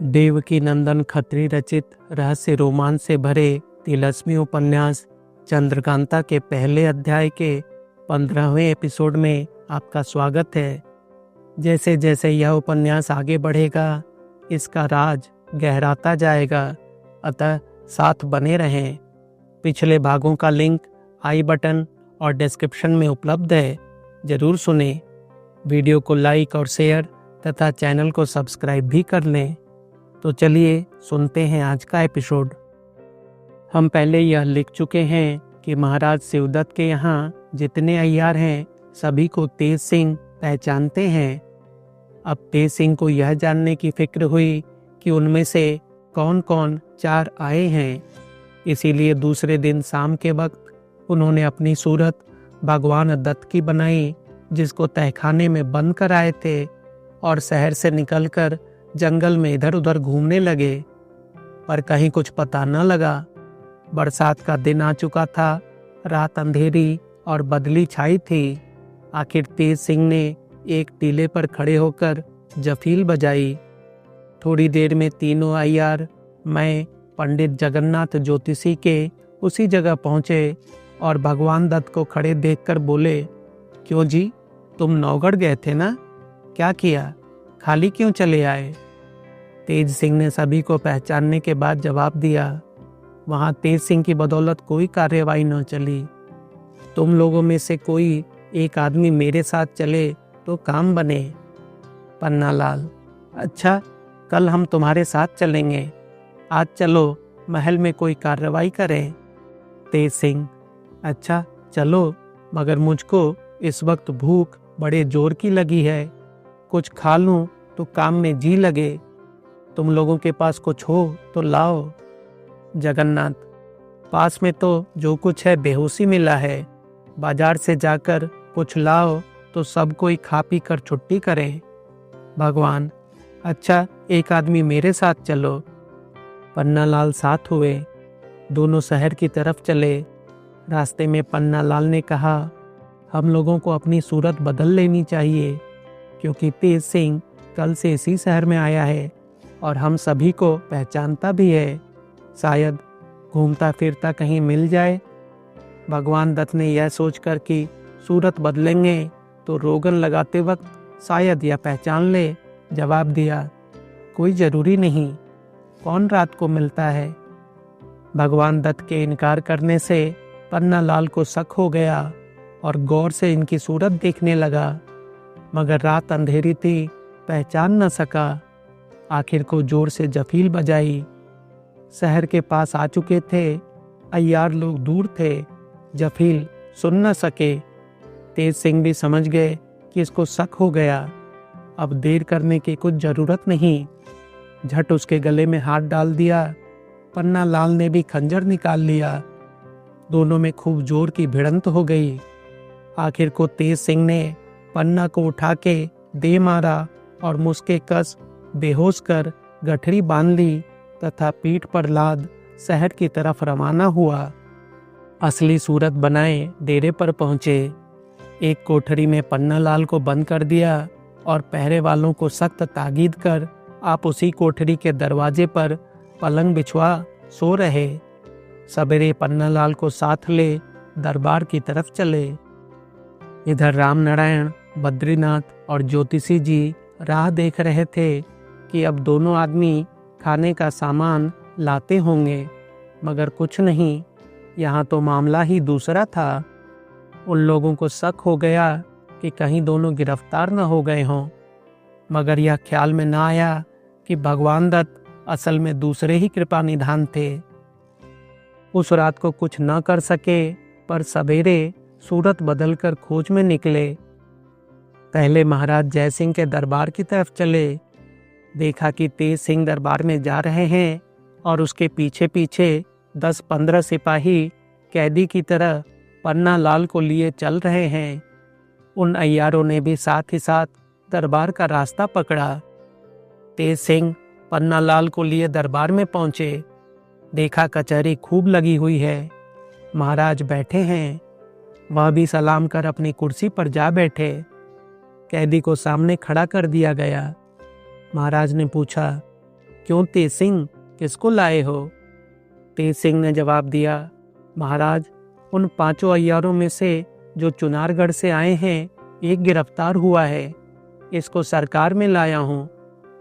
देवकी नंदन खत्री रचित रहस्य रोमांच से भरे तिलस्मी उपन्यास चंद्रकांता के पहले अध्याय के 15वें एपिसोड में आपका स्वागत है। जैसे जैसे यह उपन्यास आगे बढ़ेगा, इसका राज गहराता जाएगा, अतः साथ बने रहें। पिछले भागों का लिंक आई बटन और डिस्क्रिप्शन में उपलब्ध है, जरूर सुनें। वीडियो को लाइक और शेयर तथा चैनल को सब्सक्राइब भी कर लें। तो चलिए सुनते हैं आज का एपिसोड। हम पहले यह लिख चुके हैं कि महाराज शिवदत्त के यहाँ जितने अय्यार हैं सभी को तेज सिंह पहचानते हैं। अब तेज सिंह को यह जानने की फिक्र हुई कि उनमें से कौन कौन 4 आए हैं। इसीलिए दूसरे दिन शाम के वक्त उन्होंने अपनी सूरत भगवान दत्त की बनाई, जिसको तहखाने में बंद कर आए थे, और शहर से निकलकर जंगल में इधर उधर घूमने लगे, पर कहीं कुछ पता न लगा। बरसात का दिन आ चुका था, रात अंधेरी और बदली छाई थी। आखिर तेज सिंह ने एक टीले पर खड़े होकर जफील बजाई। थोड़ी देर में तीनों अय्यार, मैं, पंडित जगन्नाथ ज्योतिषी के उसी जगह पहुंचे और भगवान दत्त को खड़े देखकर बोले, क्यों जी, तुम नौगढ़ गए थे ना? क्या किया? खाली क्यों चले आए? तेज सिंह ने सभी को पहचानने के बाद जवाब दिया, वहां तेज सिंह की बदौलत कोई कार्यवाही न चली। तुम लोगों में से कोई एक आदमी मेरे साथ चले तो काम बने। पन्नालाल, अच्छा, कल हम तुम्हारे साथ चलेंगे। आज चलो, महल में कोई कार्रवाई करें। तेज सिंह, अच्छा चलो, मगर मुझको इस वक्त भूख बड़े जोर की लगी है। कुछ खा लूं तो काम में जी लगे। तुम लोगों के पास कुछ हो तो लाओ। जगन्नाथ, पास में तो जो कुछ है बेहोशी मिला है। बाजार से जाकर कुछ लाओ तो सब कोई खा पी कर छुट्टी करें। भगवान, अच्छा, एक आदमी मेरे साथ चलो। पन्नालाल साथ हुए। दोनों शहर की तरफ चले। रास्ते में पन्नालाल ने कहा, हम लोगों को अपनी सूरत बदल लेनी चाहिए, क्योंकि तेज सिंह कल से इसी शहर में आया है और हम सभी को पहचानता भी है। शायद घूमता फिरता कहीं मिल जाए। भगवान दत्त ने यह सोचकर कि सूरत बदलेंगे तो रोगन लगाते वक्त शायद यह पहचान ले, जवाब दिया, कोई जरूरी नहीं, कौन रात को मिलता है। भगवान दत्त के इनकार करने से पन्नालाल को शक हो गया और गौर से इनकी सूरत देखने लगा, मगर रात अंधेरी थी, पहचान न सका। आखिर को जोर से जफील बजाई। शहर के पास आ चुके थे। अय्यार लोग दूर थे, जफील सुन न सके। तेज सिंह भी समझ गए कि इसको शक हो गया। अब देर करने की कुछ जरूरत नहीं। झट उसके गले में हाथ डाल दिया। पन्नालाल ने भी खंजर निकाल लिया। दोनों में खूब जोर की भिड़ंत हो गई। आखिर को तेज सिंह ने पन्ना को उठा के दे मारा और मुसके कस बेहोश कर गठरी बांध ली तथा पीठ पर लाद शहर की तरफ रवाना हुआ। असली सूरत बनाए डेरे पर पहुंचे। एक कोठरी में पन्नालाल को बंद कर दिया और पहरे वालों को सख्त ताकीद कर आप उसी कोठरी के दरवाजे पर पलंग बिछवा सो रहे। सवेरे पन्नालाल को साथ ले दरबार की तरफ चले। इधर रामनारायण, बद्रीनाथ और ज्योतिषी जी राह देख रहे थे कि अब दोनों आदमी खाने का सामान लाते होंगे, मगर कुछ नहीं। यहाँ तो मामला ही दूसरा था। उन लोगों को शक हो गया कि कहीं दोनों गिरफ्तार न हो गए हों, मगर यह ख्याल में न आया कि भगवान दत्त असल में दूसरे ही कृपा निधान थे। उस रात को कुछ न कर सके, पर सवेरे सूरत बदलकर खोज में निकले। पहले महाराज जयसिंह के दरबार की तरफ चले। देखा कि तेज सिंह दरबार में जा रहे हैं और उसके पीछे पीछे 10-15 सिपाही कैदी की तरह पन्नालाल को लिए चल रहे हैं। उन अय्यारों ने भी साथ ही साथ दरबार का रास्ता पकड़ा। तेज सिंह पन्नालाल को लिए दरबार में पहुंचे। देखा कचहरी खूब लगी हुई है। महाराज बैठे हैं। वह भी सलाम कर अपनी कुर्सी पर जा बैठे। कैदी को सामने खड़ा कर दिया गया। महाराज ने पूछा, क्यों तेज सिंह, किसको लाए हो? तेज सिंह ने जवाब दिया, महाराज, उन 5 अय्यारों में से जो चुनारगढ़ से आए हैं, एक गिरफ्तार हुआ है। इसको सरकार में लाया हूँ।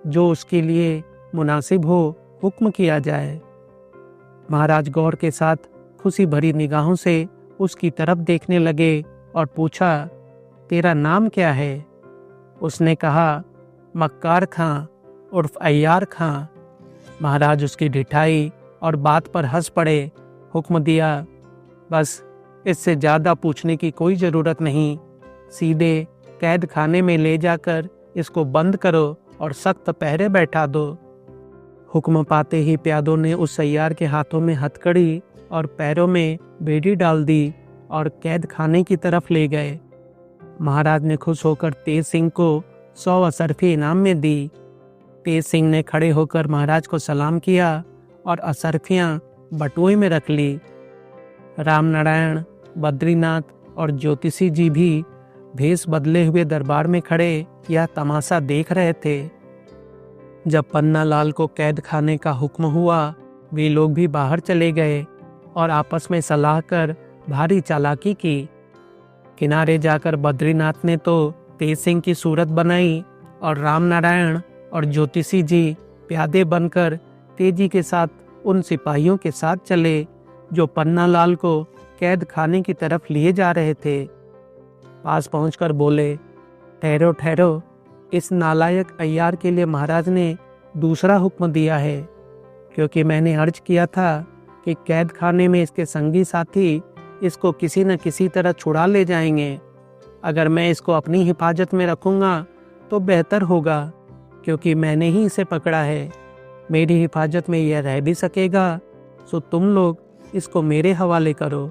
जो उसके लिए मुनासिब हो हुक्म किया जाए। महाराज गौर के साथ खुशी भरी निगाहों से उसकी तरफ देखने लगे और पूछा, तेरा नाम क्या है? उसने कहा, मक्कार खां उर्फ अय्यार खां। महाराज उसकी ढिठाई और बात पर हंस पड़े। हुक्म दिया, बस इससे ज़्यादा पूछने की कोई ज़रूरत नहीं। सीधे कैद खाने में ले जाकर इसको बंद करो और सख्त पहरे बैठा दो। हुक्म पाते ही प्यादों ने उस अय्यार के हाथों में हथकड़ी और पैरों में बेड़ी डाल दी और कैद खाने की तरफ ले गए। महाराज ने खुश होकर तेज सिंह को 100 असरफी इनाम में दी। तेज सिंह ने खड़े होकर महाराज को सलाम किया और असरफियां बटुए में रख ली। रामनारायण, बद्रीनाथ और ज्योतिषी जी भी भेष बदले हुए दरबार में खड़े यह तमाशा देख रहे थे। जब पन्नालाल को कैद खाने का हुक्म हुआ, वे लोग भी बाहर चले गए और आपस में सलाह कर भारी चालाकी की। किनारे जाकर बद्रीनाथ ने तो तेज सिंह की सूरत बनाई और रामनारायण और ज्योतिषी जी प्यादे बनकर तेजी के साथ उन सिपाहियों के साथ चले जो पन्नालाल को कैद खाने की तरफ लिए जा रहे थे। पास पहुंचकर बोले, ठहरो ठहरो, इस नालायक अय्यार के लिए महाराज ने दूसरा हुक्म दिया है, क्योंकि मैंने अर्ज किया था कि कैद खाने में इसके संगी साथी इसको किसी न किसी तरह छुड़ा ले जाएंगे। अगर मैं इसको अपनी हिफाजत में रखूंगा तो बेहतर होगा, क्योंकि मैंने ही इसे पकड़ा है। मेरी हिफाजत में यह रह भी सकेगा, सो तुम लोग इसको मेरे हवाले करो।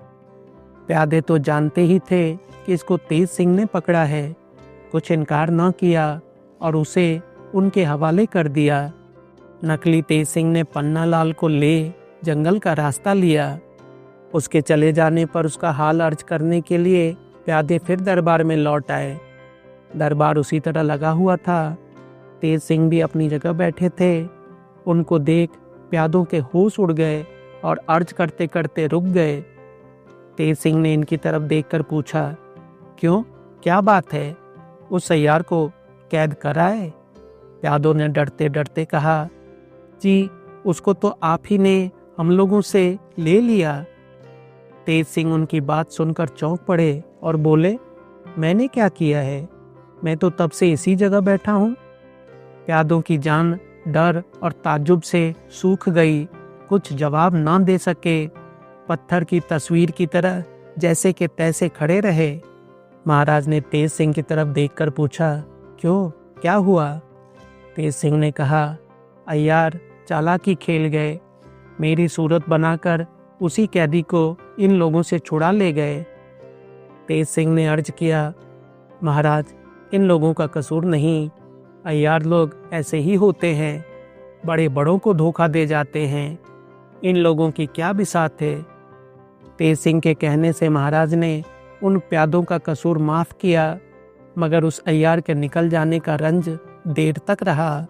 प्यादे तो जानते ही थे कि इसको तेज सिंह ने पकड़ा है, कुछ इनकार न किया और उसे उनके हवाले कर दिया। नकली तेज सिंह ने पन्नालाल को ले जंगल का रास्ता लिया। उसके चले जाने पर उसका हाल अर्ज करने के लिए प्यादे फिर दरबार में लौट आए। दरबार उसी तरह लगा हुआ था। तेज सिंह भी अपनी जगह बैठे थे। उनको देख प्यादों के होश उड़ गए और अर्ज करते करते रुक गए। तेज सिंह ने इनकी तरफ देखकर पूछा, क्यों, क्या बात है? उस अय्यार को कैद कराए? प्यादों ने डरते डरते कहा, जी, उसको तो आप ही ने हम लोगों से ले लिया। तेज सिंह उनकी बात सुनकर चौंक पड़े और बोले, मैंने क्या किया है? मैं तो तब से इसी जगह बैठा हूँ। प्यादों की जान डर और ताज्जुब से सूख गई। कुछ जवाब ना दे सके। पत्थर की तस्वीर की तरह जैसे कि तैसे खड़े रहे। महाराज ने तेज सिंह की तरफ देखकर पूछा, क्यों, क्या हुआ? तेज सिंह ने कहा, अय्यार चालाकी खेल गए। मेरी सूरत बनाकर उसी कैदी को इन लोगों से छुड़ा ले गए। तेज सिंह ने अर्ज किया, महाराज, इन लोगों का कसूर नहीं। अय्यार लोग ऐसे ही होते हैं, बड़े बड़ों को धोखा दे जाते हैं। इन लोगों की क्या बिसात है? तेज सिंह के कहने से महाराज ने उन प्यादों का कसूर माफ किया, मगर उस अय्यार के निकल जाने का रंज देर तक रहा।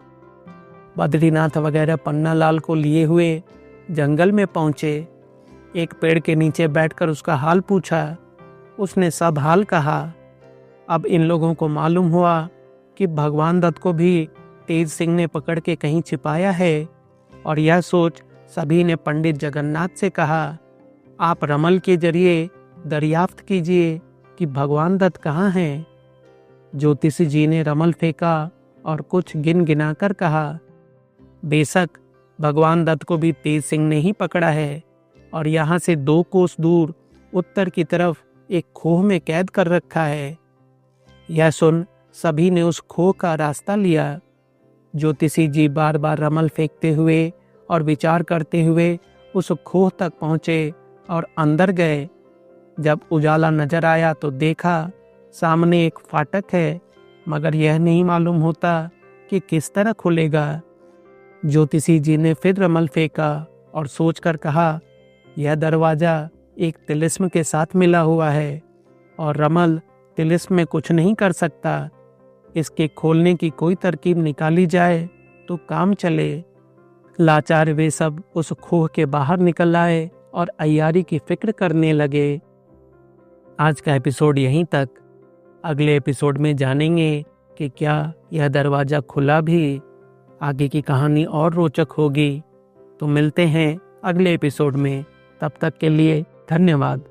बद्रीनाथ वगैरह पन्नालाल को लिए हुए जंगल में पहुंचे। एक पेड़ के नीचे बैठकर उसका हाल पूछा। उसने सब हाल कहा। अब इन लोगों को मालूम हुआ कि भगवान दत्त को भी तेज सिंह ने पकड़ के कहीं छिपाया है, और यह सोच सभी ने पंडित जगन्नाथ से कहा, आप रमल के जरिए दरियाफ्त कीजिए कि भगवान दत्त कहाँ हैं। ज्योतिषी जी ने रमल फेंका और कुछ गिन गिना कर कहा, बेशक भगवान दत्त को भी तेज सिंह ने ही पकड़ा है, और यहाँ से 2 कोस दूर उत्तर की तरफ एक खोह में कैद कर रखा है। यह सुन सभी ने उस खोह का रास्ता लिया। ज्योतिषी जी बार बार रमल फेंकते हुए और विचार करते हुए उस खोह तक पहुँचे और अंदर गए। जब उजाला नजर आया तो देखा सामने एक फाटक है, मगर यह नहीं मालूम होता कि किस तरह खुलेगा। ज्योतिषी जी ने फिर रमल फेंका और सोचकर कहा, यह दरवाज़ा एक तिलिस्म के साथ मिला हुआ है और रमल तिलिस्म में कुछ नहीं कर सकता। इसके खोलने की कोई तरकीब निकाली जाए तो काम चले। लाचार वे सब उस खोह के बाहर निकल आए और अय्यारी की फिक्र करने लगे। आज का एपिसोड यहीं तक। अगले एपिसोड में जानेंगे कि क्या यह दरवाज़ा खुला भी। आगे की कहानी और रोचक होगी। तो मिलते हैं अगले एपिसोड में। तब तक के लिए धन्यवाद।